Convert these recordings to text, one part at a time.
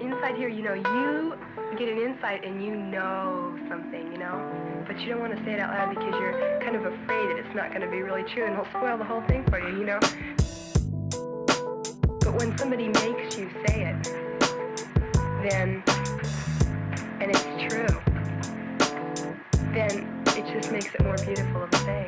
inside here, you know, you get an insight and you know something, you know, but you don't want to say it out loud because you're kind of afraid that it's not going to be really true and it'll spoil the whole thing for you, you know. But when somebody makes you say it, then, and it's true, then it just makes it more beautiful of a thing.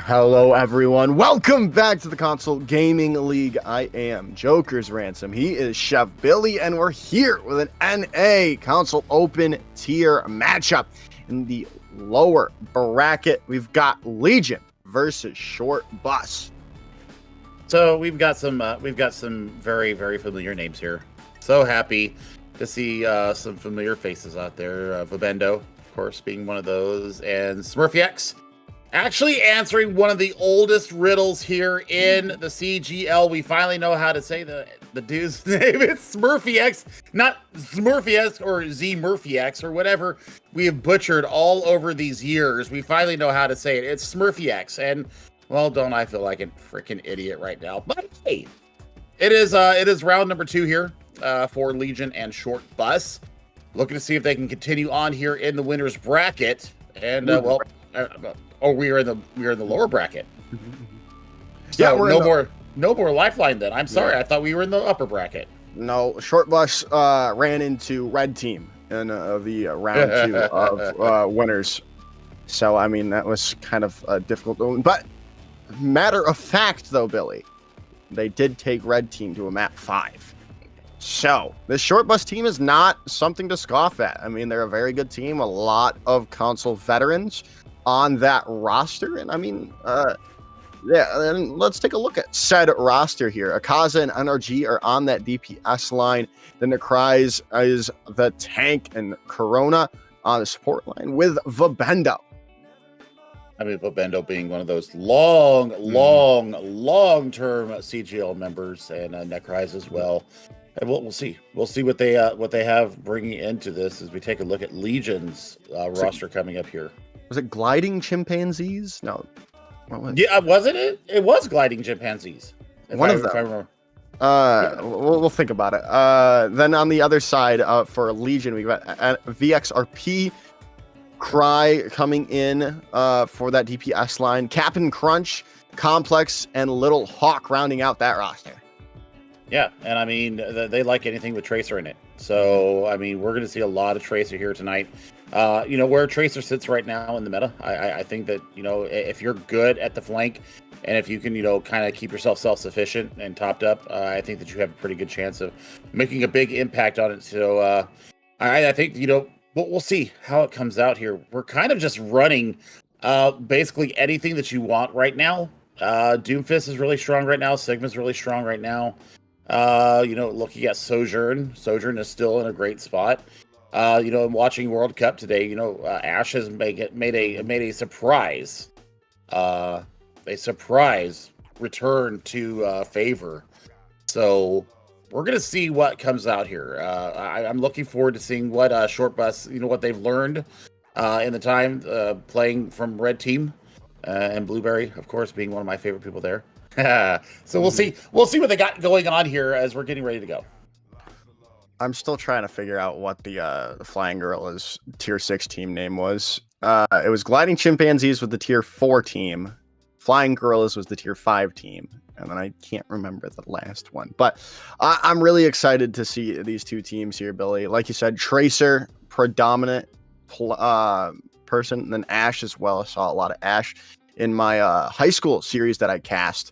Hello, everyone. Welcome back to the Console Gaming League. I am Joker's Ransom. He is Chef Billy, and we're here with an NA Console Open tier matchup. In the lower bracket, we've got Legion versus Short Bus. So we've got some very, very familiar names here. So happy to see some familiar faces out there. Vobendo, of course, being one of those, and SmurfyX. Actually answering one of the oldest riddles here in the CGL. We finally know how to say the dude's name. It's SmurfyX, not SmurfyX or ZMurfyX or whatever we have butchered all over these years. We finally know how to say it. It's SmurfyX. And, well, don't I feel like a freaking idiot right now. But, hey, it is round number 2 here for Legion and Short Bus. Looking to see if they can continue on here in the winner's bracket. And, we are in the lower bracket. So yeah, no more lifeline then. I'm sorry, I thought we were in the upper bracket. No, Short Bus ran into Red Team in the round 2 of winners. So I mean that was kind of a difficult one. But matter of fact, though, Billy, they did take Red Team to a map 5. So this Short Bus team is not something to scoff at. I mean, they're a very good team. A lot of console veterans on that roster, and I mean, and let's take a look at said roster here. Akaza and NRG are on that DPS line. Then the Cries is the tank, and Corona on the support line with Vobendo. I mean, Vobendo being one of those long-term CGL members, and Necrise as well. And we'll see. We'll see what they have bringing into this as we take a look at Legion's roster coming up here. Was it gliding chimpanzees? No. Yeah, wasn't it? It was gliding chimpanzees. One of them. If I remember. We'll think about it. Then on the other side, for Legion, we got VXRP, Cry coming in for that DPS line, Cap'n Crunch, Complex, and Little Hawk rounding out that roster. Yeah, and I mean, they like anything with Tracer in it. So, I mean, we're going to see a lot of Tracer here tonight. Where Tracer sits right now in the meta, I think that, if you're good at the flank and if you can, kind of keep yourself self-sufficient and topped up, I think that you have a pretty good chance of making a big impact on it. So, I think, we'll see how it comes out here. We're kind of just running basically anything that you want right now. Doomfist is really strong right now. Sigma's really strong right now. Looking at Sojourn. Sojourn is still in a great spot. And watching World Cup today, Ash has made a surprise return to favor. So we're gonna see what comes out here. I'm looking forward to seeing what Short Bus, what they've learned in the time playing from Red Team and Blueberry, of course, being one of my favorite people there. So we'll see what they got going on here as we're getting ready to go. I'm still trying to figure out what the Flying Gorillas tier 6 team name was. It was Gliding Chimpanzees with the tier 4 team. Flying Gorillas was the tier 5 team. And then I can't remember the last one. But I'm really excited to see these two teams here, Billy. Like you said, Tracer, predominant person. And then Ash as well. I saw a lot of Ash in my high school series that I cast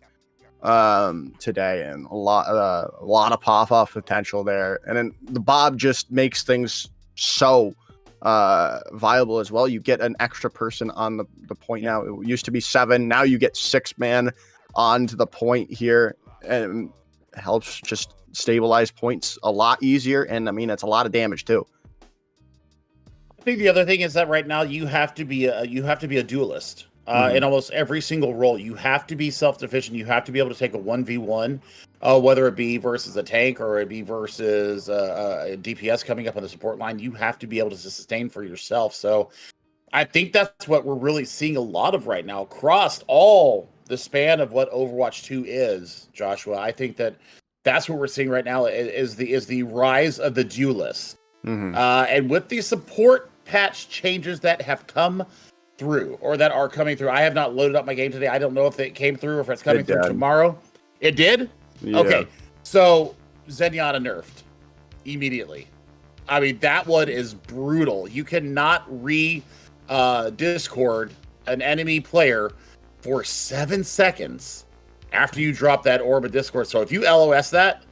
today, and a lot of pop-off potential there. And then the Bob just makes things so viable as well. You get an extra person on the point now. It used to be 7, now you get 6 man onto the point here, and it helps just stabilize points a lot easier. And I mean, it's a lot of damage too. I think the other thing is that right now you have to be a duelist. In almost every single role, you have to be self-sufficient. You have to be able to take a 1v1, whether it be versus a tank or it be versus a DPS coming up on the support line. You have to be able to sustain for yourself. So I think that's what we're really seeing a lot of right now across all the span of what Overwatch 2 is, Joshua. I think that's what we're seeing right now is the rise of the duelist. And with the support patch changes that have come through or that are coming through. I have not loaded up my game today. I don't know if it came through or if it's coming through tomorrow. It did? Yeah. Okay. So Zenyatta nerfed immediately. I mean, that one is brutal. You cannot Discord an enemy player for 7 seconds after you drop that Orb of Discord. So if you LOS that,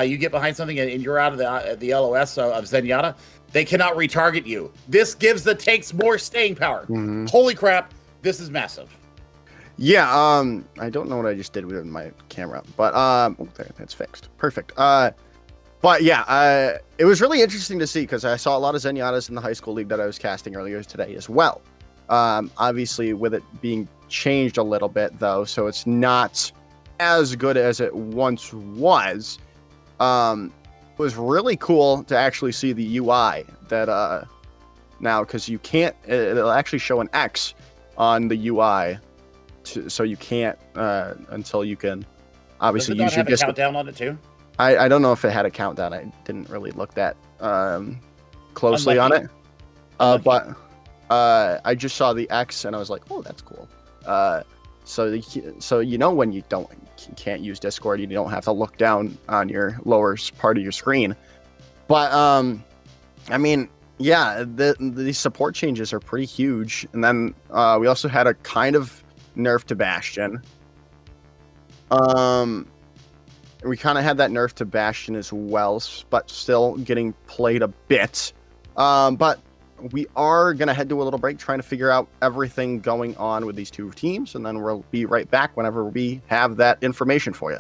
you get behind something and you're out of the LOS of Zenyatta, they cannot retarget you. This gives the tanks more staying power. Mm-hmm. Holy crap, this is massive. Yeah, I don't know what I just did with my camera, but there, that's fixed. Perfect. But yeah, it was really interesting to see because I saw a lot of Zenyatas in the high school league that I was casting earlier today as well. Obviously, with it being changed a little bit though, so it's not as good as it once was. It was really cool to actually see the UI that now, because you can't, it'll actually show an X on the UI, so you can't until you can obviously Does it use not your have a countdown on it too? I don't know if it had a countdown. I didn't really look that closely on it. But I just saw the X and I was like, oh, that's cool. So you know when you can't use Discord, you don't have to look down on your lower part of your screen. But I mean, yeah, these support changes are pretty huge. And then we also had a kind of nerf to Bastion. We kind of had that nerf to Bastion as well, but still getting played a bit. But we are going to head to a little break trying to figure out everything going on with these two teams, and then we'll be right back whenever we have that information for you.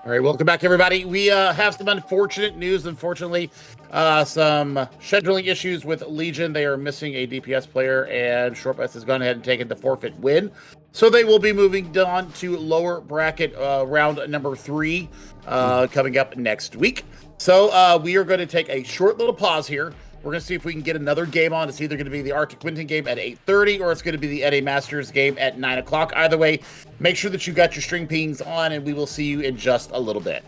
All right, welcome back, everybody. We have some unfortunate news. Unfortunately, some scheduling issues with Legion. They are missing a DPS player, and Short Best has gone ahead and taken the forfeit win. So they will be moving on to lower bracket round number 3 coming up next week. So we are going to take a short little pause here. We're going to see if we can get another game on. It's either going to be the Arctic Winton game at 8:30 or it's going to be the NA Masters game at 9 o'clock. Either way, make sure that you got your string pings on, and we will see you in just a little bit.